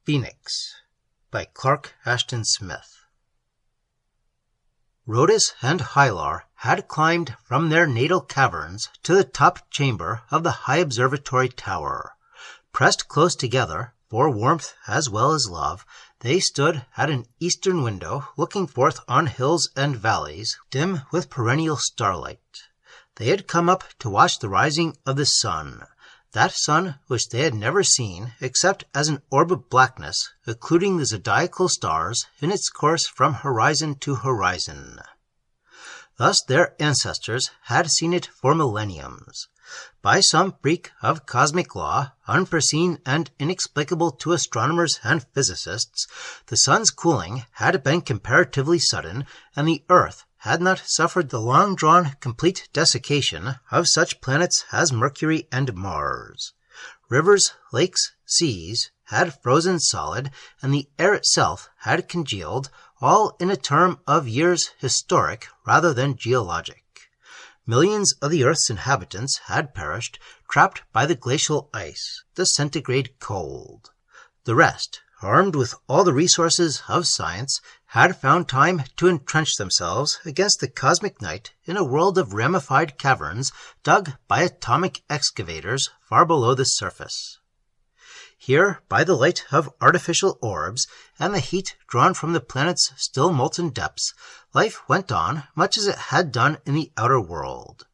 Phoenix by Clark Ashton Smith. Rhodus and Hylar had climbed from their natal caverns to the top chamber of the high observatory tower. Pressed close together, for warmth as well as love, they stood at an eastern window looking forth on hills and valleys, dim with perennial starlight. They had come up to watch the rising of the sun, that sun which they had never seen except as an orb of blackness, occluding the zodiacal stars in its course from horizon to horizon. Thus their ancestors had seen it for millenniums. By some freak of cosmic law, unforeseen and inexplicable to astronomers and physicists, the sun's cooling had been comparatively sudden, and the earth had not suffered the long-drawn complete desiccation of such planets as Mercury and Mars. Rivers, lakes, seas had frozen solid, and the air itself had congealed, all in a term of years historic rather than geologic. Millions of the Earth's inhabitants had perished, trapped by the glacial ice, the centigrade cold. The rest, armed with all the resources of science, had found time to entrench themselves against the cosmic night in a world of ramified caverns dug by atomic excavators far below the surface. Here, by the light of artificial orbs and the heat drawn from the planet's still molten depths, life went on much as it had done in the outer world.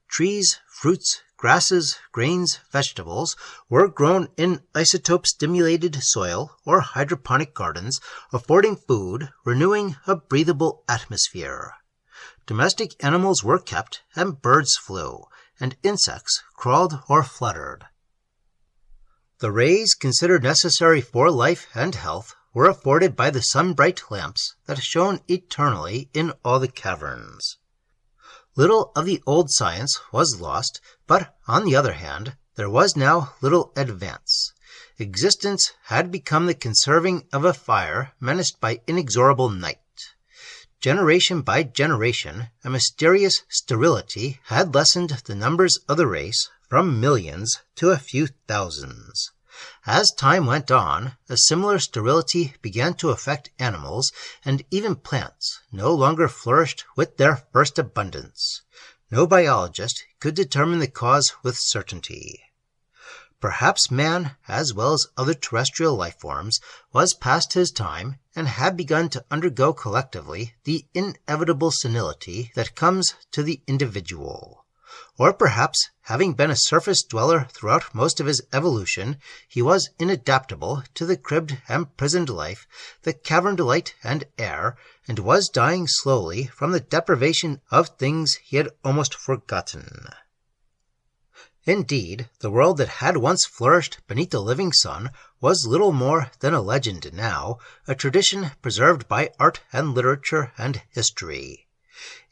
Trees, fruits, grasses, grains, vegetables were grown in isotope-stimulated soil or hydroponic gardens, affording food, renewing a breathable atmosphere. Domestic animals were kept, and birds flew, and insects crawled or fluttered. The rays considered necessary for life and health were afforded by the sun-bright lamps that shone eternally in all the caverns. Little of the old science was lost, but on the other hand, there was now little advance. Existence had become the conserving of a fire menaced by inexorable night. Generation by generation, a mysterious sterility had lessened the numbers of the race from millions to a few thousands. As time went on, a similar sterility began to affect animals, and even plants no longer flourished with their first abundance. No biologist could determine the cause with certainty. Perhaps man, as well as other terrestrial life forms, was past his time and had begun to undergo collectively the inevitable senility that comes to the individual. Or perhaps, having been a surface dweller throughout most of his evolution, he was inadaptable to the cribbed and prisoned life, the caverned light and air, and was dying slowly from the deprivation of things he had almost forgotten. Indeed, the world that had once flourished beneath the living sun was little more than a legend now, a tradition preserved by art and literature and history.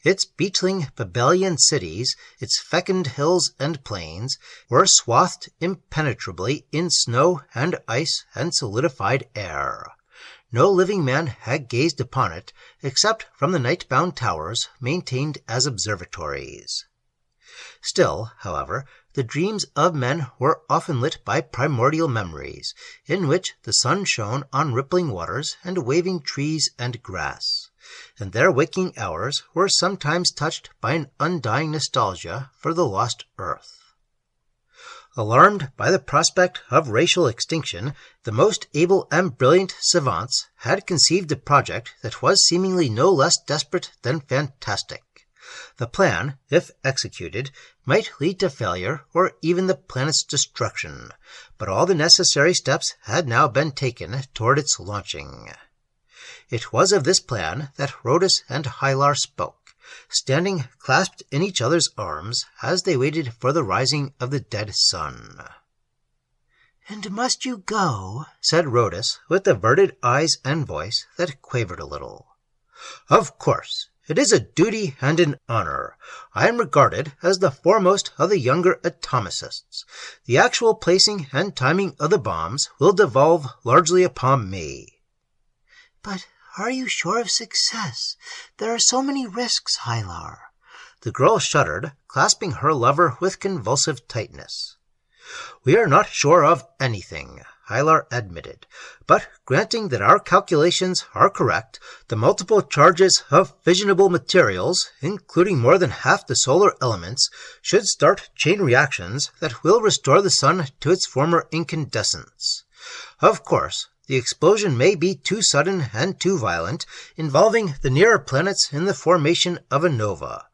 Its beetling Babylonian cities, its fecund hills and plains, were swathed impenetrably in snow and ice and solidified air. No living man had gazed upon it, except from the night-bound towers maintained as observatories. Still, however, the dreams of men were often lit by primordial memories, in which the sun shone on rippling waters and waving trees and grass, and their waking hours were sometimes touched by an undying nostalgia for the lost earth. Alarmed by the prospect of racial extinction, the most able and brilliant savants had conceived a project that was seemingly no less desperate than fantastic. The plan, if executed, might lead to failure or even the planet's destruction, but all the necessary steps had now been taken toward its launching. It was of this plan that Rhodus and Hylar spoke, standing clasped in each other's arms as they waited for the rising of the dead sun. "And must you go?" said Rhodus, with averted eyes and voice that quavered a little. "Of course. It is a duty and an honor. I am regarded as the foremost of the younger atomicists. The actual placing and timing of the bombs will devolve largely upon me." "But are you sure of success? There are so many risks, Hylar." The girl shuddered, clasping her lover with convulsive tightness. "We are not sure of anything," Hylar admitted. But granting that our calculations are correct, the multiple charges of fissionable materials, including more than half the solar elements, should start chain reactions that will restore the sun to its former incandescence. Of course, the explosion may be too sudden and too violent, involving the nearer planets in the formation of a nova.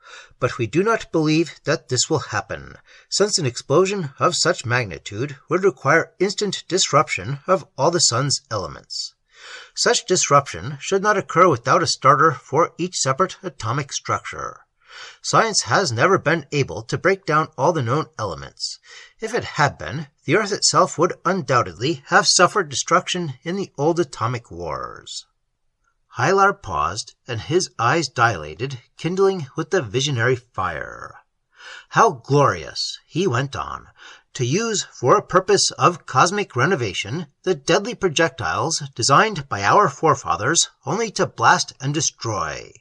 But we do not believe that this will happen, since an explosion of such magnitude would require instant disruption of all the sun's elements. Such disruption should not occur without a starter for each separate atomic structure. Science has never been able to break down all the known elements. If it had been, the Earth itself would undoubtedly have suffered destruction in the old atomic wars. Hylar paused, and his eyes dilated, kindling with the visionary fire. How glorious, he went on, to use for a purpose of cosmic renovation the deadly projectiles designed by our forefathers only to blast and destroy.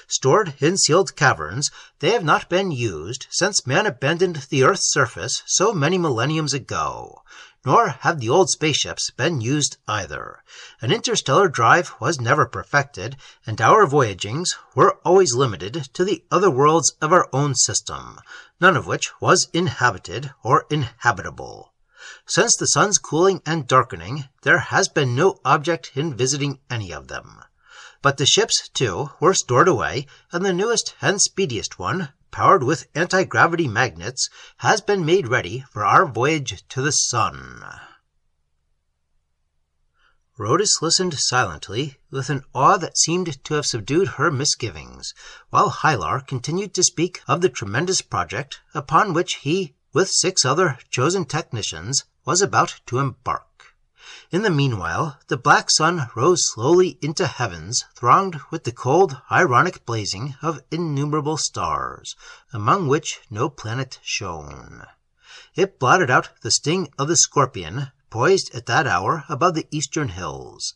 Stored in sealed caverns, they have not been used since man abandoned the Earth's surface so many millenniums ago. Nor have the old spaceships been used either. An interstellar drive was never perfected, and our voyagings were always limited to the other worlds of our own system, none of which was inhabited or inhabitable. Since the sun's cooling and darkening, there has been no object in visiting any of them. But the ships, too, were stored away, and the newest and speediest one, powered with anti-gravity magnets, has been made ready for our voyage to the sun. Rhodus listened silently, with an awe that seemed to have subdued her misgivings, while Hylar continued to speak of the tremendous project upon which he, with 6 other chosen technicians, was about to embark. In the meanwhile, the black sun rose slowly into heavens, thronged with the cold, ironic blazing of innumerable stars, among which no planet shone. It blotted out the sting of the scorpion, poised at that hour above the eastern hills.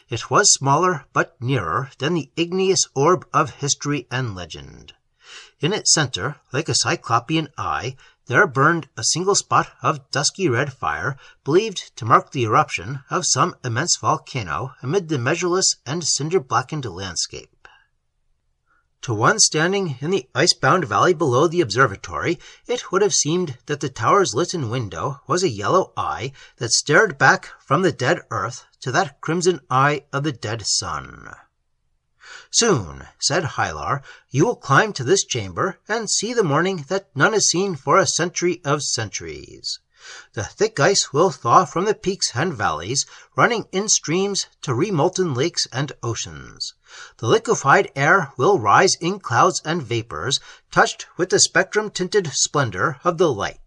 It was smaller but nearer than the igneous orb of history and legend. In its center, like a cyclopean eye, there burned a single spot of dusky red fire, believed to mark the eruption of some immense volcano amid the measureless and cinder-blackened landscape. To one standing in the ice-bound valley below the observatory, it would have seemed that the tower's lit-in window was a yellow eye that stared back from the dead earth to that crimson eye of the dead sun. "Soon," said Hylar, "you will climb to this chamber and see the morning that none has seen for a century of centuries. The thick ice will thaw from the peaks and valleys, running in streams to remolten lakes and oceans. The liquefied air will rise in clouds and vapors, touched with the spectrum-tinted splendor of the light.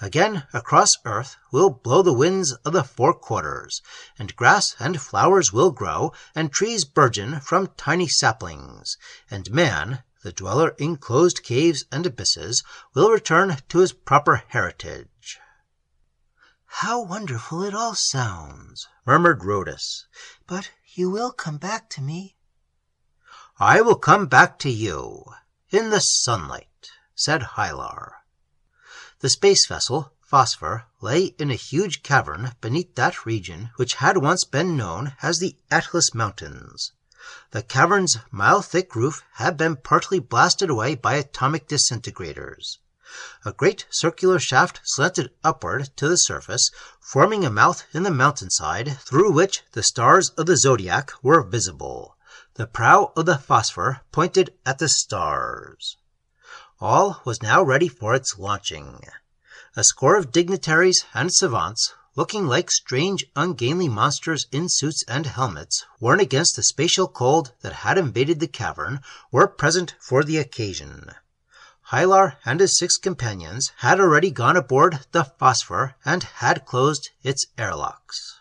Again across earth will blow the winds of the 4 quarters, and grass and flowers will grow, and trees burgeon from tiny saplings, and man, the dweller in closed caves and abysses, will return to his proper heritage." "How wonderful it all sounds," murmured Rhodus. "But you will come back to me." "I will come back to you, in the sunlight," said Hylar. The space vessel, Phosphor, lay in a huge cavern beneath that region which had once been known as the Atlas Mountains. The cavern's mile-thick roof had been partly blasted away by atomic disintegrators. A great circular shaft slanted upward to the surface, forming a mouth in the mountainside through which the stars of the zodiac were visible. The prow of the Phosphor pointed at the stars. All was now ready for its launching. A score of dignitaries and savants, looking like strange, ungainly monsters in suits and helmets, worn against the spatial cold that had invaded the cavern, were present for the occasion. Hylar and his 6 companions had already gone aboard the Phosphor and had closed its airlocks.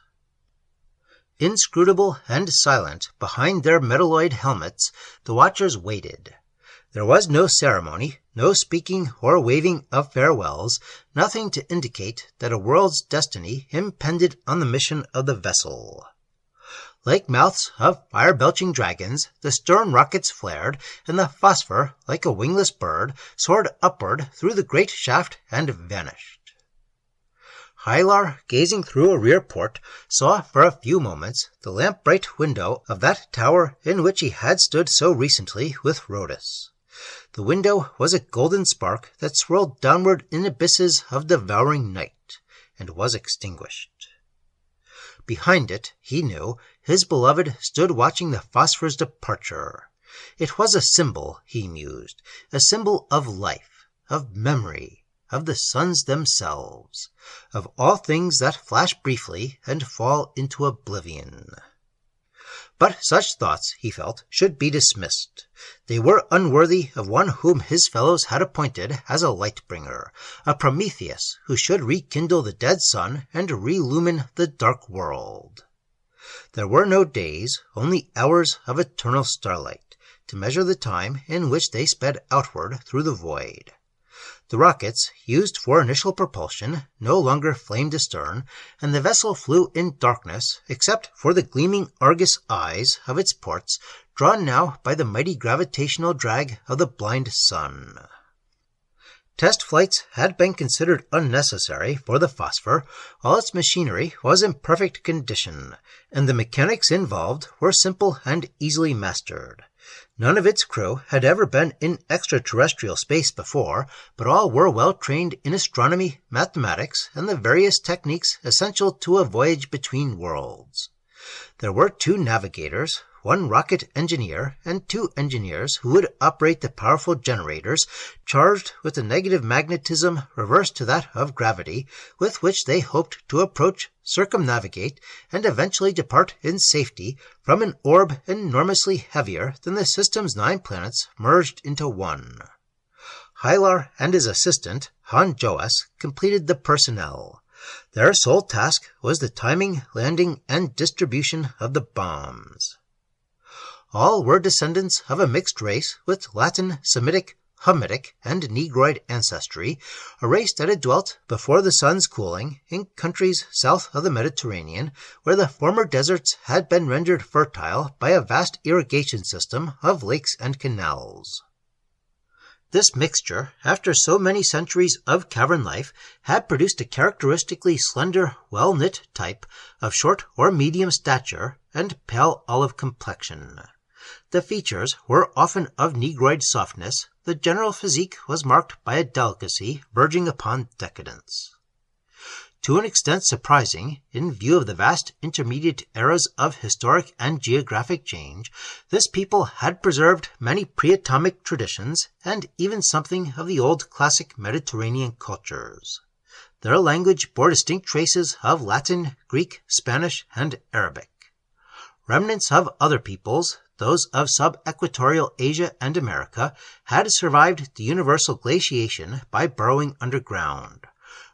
Inscrutable and silent behind their metalloid helmets, the watchers waited. There was no ceremony, no speaking or waving of farewells, nothing to indicate that a world's destiny impended on the mission of the vessel. Like mouths of fire-belching dragons, the stern rockets flared, and the Phosphor, like a wingless bird, soared upward through the great shaft and vanished. Hylar, gazing through a rear port, saw for a few moments the lamp-bright window of that tower in which he had stood so recently with Rhodus. The window was a golden spark that swirled downward in abysses of devouring night, and was extinguished. Behind it, he knew, his beloved stood watching the Phosphor's departure. It was a symbol, he mused, a symbol of life, of memory, of the suns themselves, of all things that flash briefly and fall into oblivion. But such thoughts, he felt, should be dismissed. They were unworthy of one whom his fellows had appointed as a light-bringer, a Prometheus who should rekindle the dead sun and relumine the dark world. There were no days, only hours of eternal starlight, to measure the time in which they sped outward through the void. The rockets, used for initial propulsion, no longer flamed astern, and the vessel flew in darkness except for the gleaming Argus eyes of its ports, drawn now by the mighty gravitational drag of the blind sun. Test flights had been considered unnecessary for the Phosphor. All its machinery was in perfect condition, and the mechanics involved were simple and easily mastered. None of its crew had ever been in extraterrestrial space before, but all were well trained in astronomy, mathematics, and the various techniques essential to a voyage between worlds. There were 2 navigators, 1 rocket engineer, and 2 engineers who would operate the powerful generators charged with the negative magnetism reversed to that of gravity, with which they hoped to approach, circumnavigate, and eventually depart in safety from an orb enormously heavier than the system's 9 planets merged into one. Hylar and his assistant, Han Joas, completed the personnel. Their sole task was the timing, landing, and distribution of the bombs. All were descendants of a mixed race with Latin, Semitic, Hamitic, and Negroid ancestry, a race that had dwelt before the sun's cooling in countries south of the Mediterranean, where the former deserts had been rendered fertile by a vast irrigation system of lakes and canals. This mixture, after so many centuries of cavern life, had produced a characteristically slender, well-knit type of short or medium stature and pale olive complexion. The features were often of negroid softness. The general physique was marked by a delicacy verging upon decadence. To an extent surprising, in view of the vast intermediate eras of historic and geographic change, this people had preserved many pre-atomic traditions and even something of the old classic Mediterranean cultures. Their language bore distinct traces of Latin, Greek, Spanish, and Arabic. Remnants of other peoples, those of sub-equatorial Asia and America, had survived the universal glaciation by burrowing underground.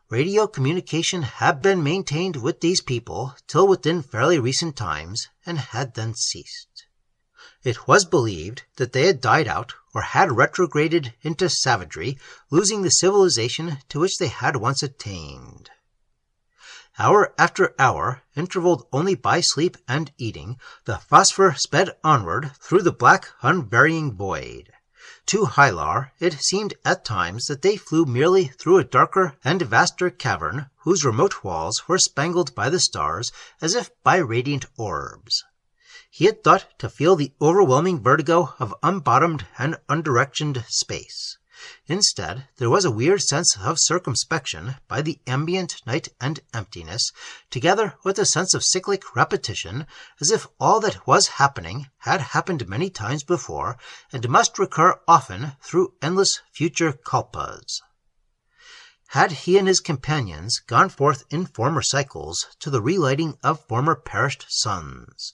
Radio communication had been maintained with these people till within fairly recent times, and had then ceased. It was believed that they had died out or had retrograded into savagery, losing the civilization to which they had once attained. Hour after hour, intervalled only by sleep and eating, the Phosphor sped onward through the black, unvarying void. To Hylar, it seemed at times that they flew merely through a darker and vaster cavern whose remote walls were spangled by the stars as if by radiant orbs. He had thought to feel the overwhelming vertigo of unbottomed and undirectioned space. Instead, there was a weird sense of circumspection by the ambient night and emptiness, together with a sense of cyclic repetition, as if all that was happening had happened many times before and must recur often through endless future kalpas. Had he and his companions gone forth in former cycles to the relighting of former perished suns?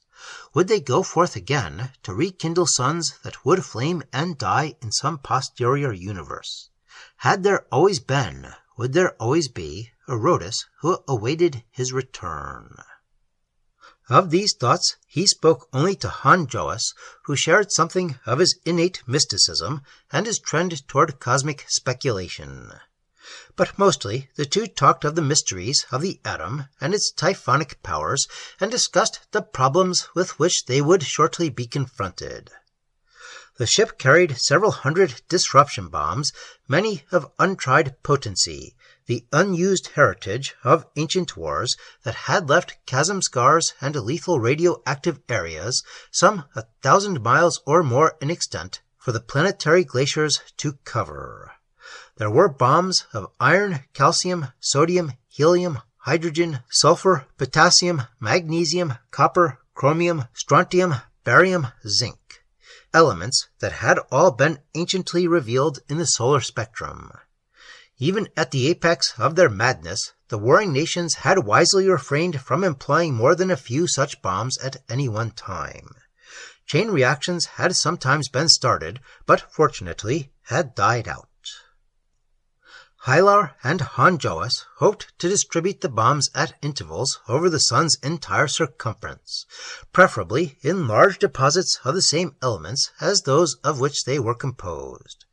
Would they go forth again to rekindle suns that would flame and die in some posterior universe? Had there always been, would there always be, a Rhodus who awaited his return? Of these thoughts he spoke only to Han Joas, who shared something of his innate mysticism and his trend toward cosmic speculation. But mostly the two talked of the mysteries of the atom and its typhonic powers, and discussed the problems with which they would shortly be confronted. The ship carried several hundred disruption bombs, many of untried potency, the unused heritage of ancient wars that had left chasm scars and lethal radioactive areas some 1,000 miles or more in extent for the planetary glaciers to cover. There were bombs of iron, calcium, sodium, helium, hydrogen, sulfur, potassium, magnesium, copper, chromium, strontium, barium, zinc, elements that had all been anciently revealed in the solar spectrum. Even at the apex of their madness, the warring nations had wisely refrained from employing more than a few such bombs at any one time. Chain reactions had sometimes been started, but fortunately had died out. Hylar and Honjoas hoped to distribute the bombs at intervals over the sun's entire circumference, preferably in large deposits of the same elements as those of which they were composed.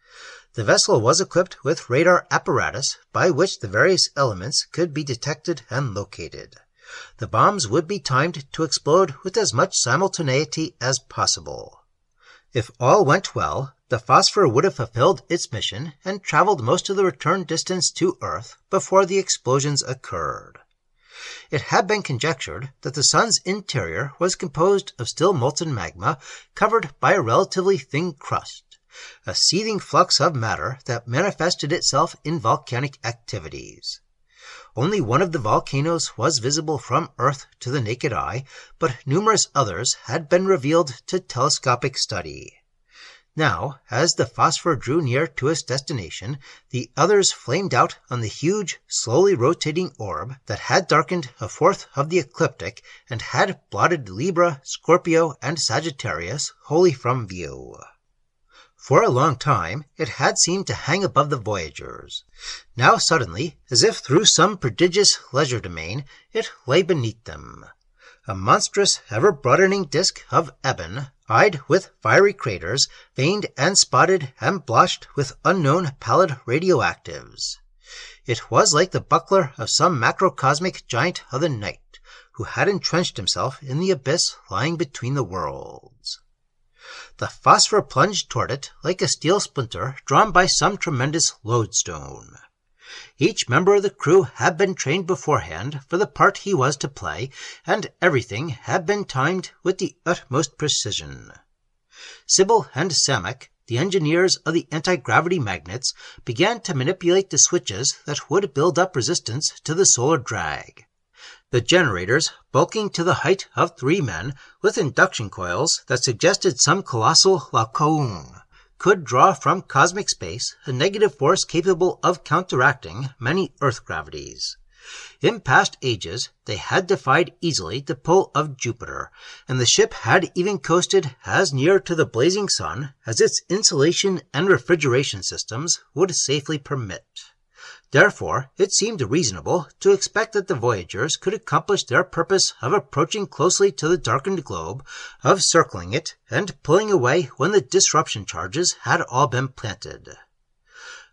The vessel was equipped with radar apparatus by which the various elements could be detected and located. The bombs would be timed to explode with as much simultaneity as possible. If all went well, the phosphor would have fulfilled its mission and traveled most of the return distance to Earth before the explosions occurred. It had been conjectured that the sun's interior was composed of still molten magma covered by a relatively thin crust, a seething flux of matter that manifested itself in volcanic activities. Only one of the volcanoes was visible from Earth to the naked eye, but numerous others had been revealed to telescopic study. Now, as the phosphor drew near to its destination, the others flamed out on the huge, slowly rotating orb that had darkened a fourth of the ecliptic and had blotted Libra, Scorpio, and Sagittarius wholly from view. For a long time, it had seemed to hang above the voyagers. Now suddenly, as if through some prodigious legerdemain, it lay beneath them. A monstrous, ever-broadening disk of ebon, eyed with fiery craters, veined and spotted and blotched with unknown pallid radioactives. It was like the buckler of some macrocosmic giant of the night, who had entrenched himself in the abyss lying between the worlds. The phosphor plunged toward it like a steel splinter drawn by some tremendous lodestone. Each member of the crew had been trained beforehand for the part he was to play, and everything had been timed with the utmost precision. Sybil and Samek, the engineers of the anti-gravity magnets, began to manipulate the switches that would build up resistance to the solar drag. The generators, bulking to the height of 3 men, with induction coils that suggested some colossal clung, could draw from cosmic space a negative force capable of counteracting many Earth gravities. In past ages, they had defied easily the pull of Jupiter, and the ship had even coasted as near to the blazing sun as its insulation and refrigeration systems would safely permit. Therefore, it seemed reasonable to expect that the voyagers could accomplish their purpose of approaching closely to the darkened globe, of circling it, and pulling away when the disruption charges had all been planted.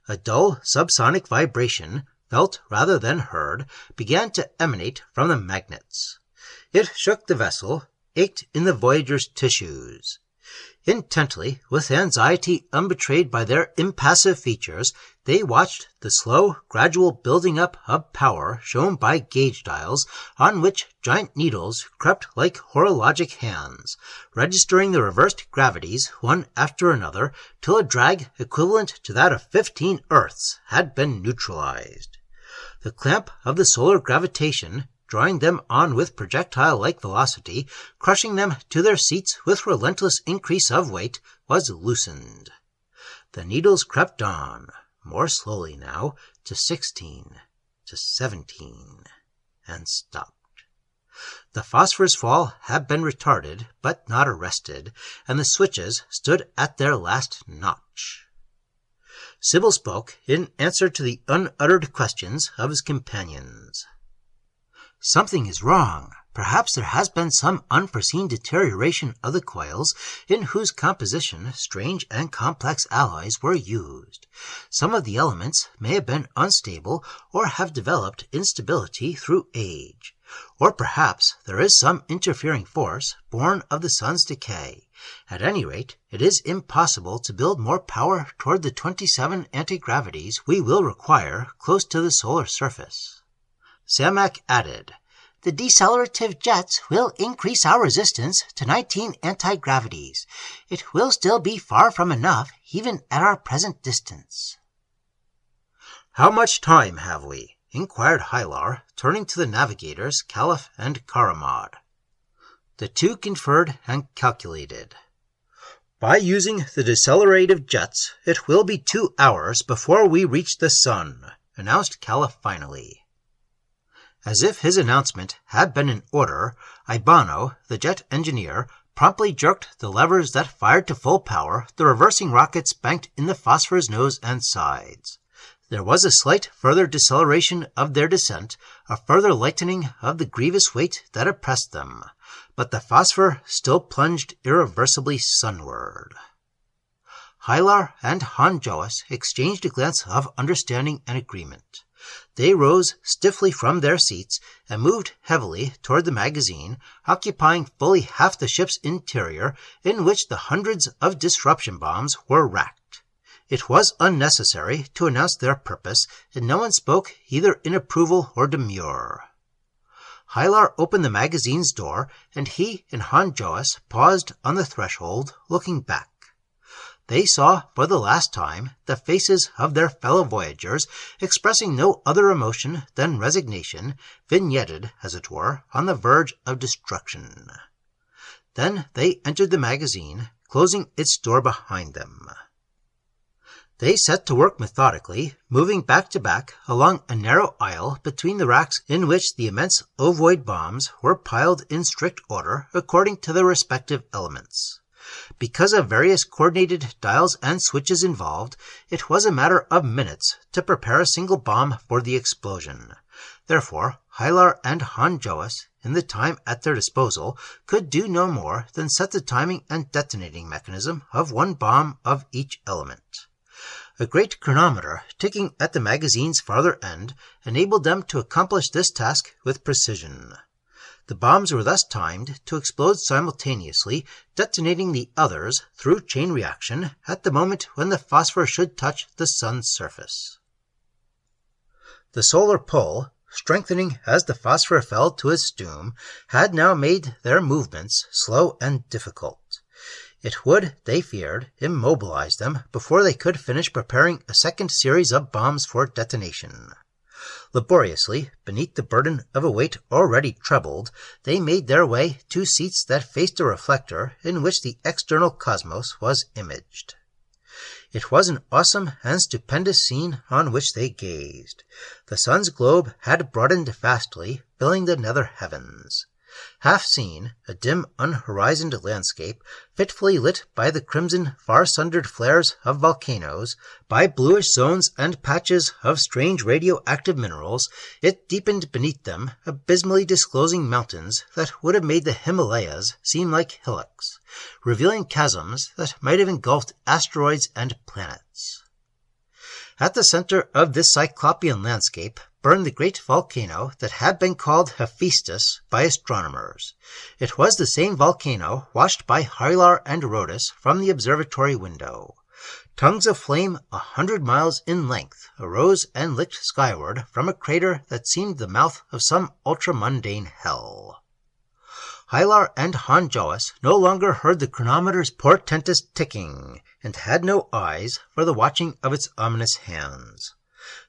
A dull subsonic vibration, felt rather than heard, began to emanate from the magnets. It shook the vessel, ached in the voyagers' tissues. Intently, with anxiety unbetrayed by their impassive features, they watched the slow, gradual building up of power shown by gauge dials on which giant needles crept like horologic hands, registering the reversed gravities one after another till a drag equivalent to that of 15 Earths had been neutralized. The clamp of the solar gravitation, drawing them on with projectile-like velocity, crushing them to their seats with relentless increase of weight, was loosened. The needles crept on, more slowly now, to 16, to 17, and stopped. The phosphorus fall had been retarded, but not arrested, and the switches stood at their last notch. Sybil spoke in answer to the unuttered questions of his companions. "Something is wrong. Perhaps there has been some unforeseen deterioration of the coils, in whose composition strange and complex alloys were used. Some of the elements may have been unstable or have developed instability through age. Or perhaps there is some interfering force born of the sun's decay. At any rate, it is impossible to build more power toward the 27 antigravities we will require close to the solar surface. Samak added, "The decelerative jets will increase our resistance to 19 antigravities. It will still be far from enough, even at our present distance." "How much time have we?" inquired Hylar, turning to the navigators Caliph and Karamad. The two conferred and calculated. "By using the decelerative jets, it will be 2 hours before we reach the sun," announced Caliph finally. As if his announcement had been in order, Ibano, the jet engineer, promptly jerked the levers that fired to full power the reversing rockets banked in the Phosphor's nose and sides. There was a slight further deceleration of their descent, a further lightening of the grievous weight that oppressed them, but the Phosphor still plunged irreversibly sunward. Hylar and Han Joas exchanged a glance of understanding and agreement. They rose stiffly from their seats and moved heavily toward the magazine, occupying fully half the ship's interior, in which the hundreds of disruption bombs were racked. It was unnecessary to announce their purpose, and no one spoke either in approval or demur. Hylar opened the magazine's door, and he and Han Joas paused on the threshold, looking back. They saw for the last time the faces of their fellow voyagers, expressing no other emotion than resignation, vignetted, as it were, on the verge of destruction. Then they entered the magazine, closing its door behind them. They set to work methodically, moving back to back along a narrow aisle between the racks in which the immense ovoid bombs were piled in strict order according to their respective elements. Because of various coordinated dials and switches involved, it was a matter of minutes to prepare a single bomb for the explosion. Therefore, Hylar and Han Joas, in the time at their disposal, could do no more than set the timing and detonating mechanism of one bomb of each element. A great chronometer ticking at the magazine's farther end enabled them to accomplish this task with precision. The bombs were thus timed to explode simultaneously, detonating the others through chain reaction at the moment when the phosphor should touch the sun's surface. The solar pull, strengthening as the phosphor fell to its doom, had now made their movements slow and difficult. It would, they feared, immobilize them before they could finish preparing a second series of bombs for detonation. Laboriously, beneath the burden of a weight already trebled, they made their way to seats that faced a reflector in which the external cosmos was imaged. It was an awesome and stupendous scene on which they gazed. The sun's globe had broadened vastly, filling the nether heavens. Half seen, a dim, unhorizoned landscape, fitfully lit by the crimson, far-sundered flares of volcanoes, by bluish zones and patches of strange radioactive minerals, it deepened beneath them, abysmally disclosing mountains that would have made the Himalayas seem like hillocks, revealing chasms that might have engulfed asteroids and planets. At the center of this cyclopean landscape burned the great volcano that had been called Hephaestus by astronomers. It was the same volcano watched by Hylar and Rhodus from the observatory window. Tongues of flame 100 miles in length arose and licked skyward from a crater that seemed the mouth of some ultramundane hell. Hylar and Han Joas no longer heard the chronometer's portentous ticking, and had no eyes for the watching of its ominous hands.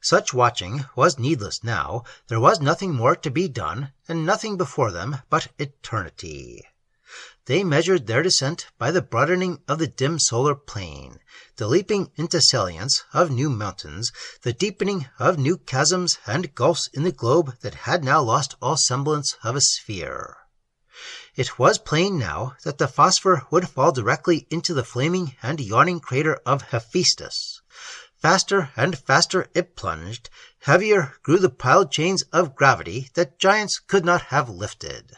Such watching was needless now. There was nothing more to be done, and nothing before them but eternity. They measured their descent by the broadening of the dim solar plain, the leaping into salience of new mountains, the deepening of new chasms and gulfs in the globe that had now lost all semblance of a sphere. It was plain now that the phosphor would fall directly into the flaming and yawning crater of Hephaestus. Faster and faster it plunged, heavier grew the piled chains of gravity that giants could not have lifted.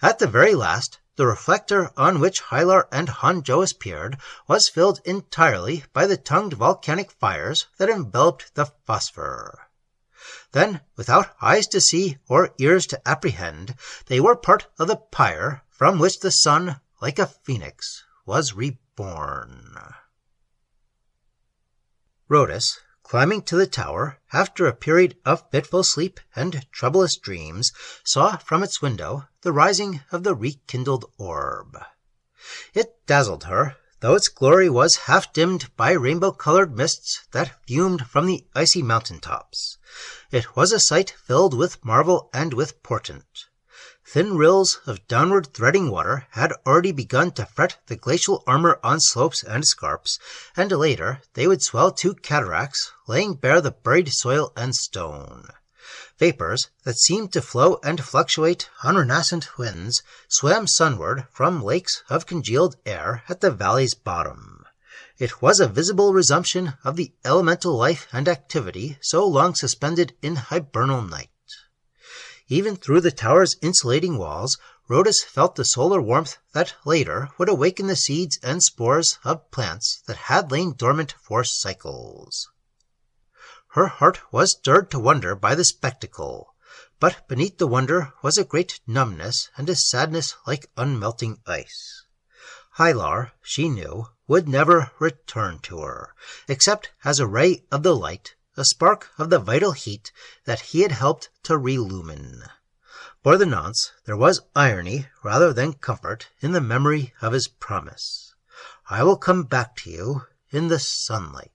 At the very last, the reflector on which Hylar and Han Joas peered was filled entirely by the tongued volcanic fires that enveloped the phosphor. Then, without eyes to see or ears to apprehend, they were part of the pyre from which the sun, like a phoenix, was reborn. Rhodus, climbing to the tower after a period of fitful sleep and troublous dreams, saw from its window the rising of the rekindled orb. It dazzled her, though its glory was half-dimmed by rainbow-colored mists that fumed from the icy mountain-tops. It was a sight filled with marvel and with portent. Thin rills of downward-threading water had already begun to fret the glacial armor on slopes and scarps, and later they would swell to cataracts, laying bare the buried soil and stone. Vapors that seemed to flow and fluctuate on renascent winds swam sunward from lakes of congealed air at the valley's bottom. It was a visible resumption of the elemental life and activity so long suspended in hibernal night. Even through the tower's insulating walls, Rhodus felt the solar warmth that later would awaken the seeds and spores of plants that had lain dormant for cycles. Her heart was stirred to wonder by the spectacle, but beneath the wonder was a great numbness and a sadness like unmelting ice. Hylar, she knew, would never return to her, except as a ray of the light, a spark of the vital heat that he had helped to relumine. For the nonce, there was irony rather than comfort in the memory of his promise. I will come back to you in the sunlight.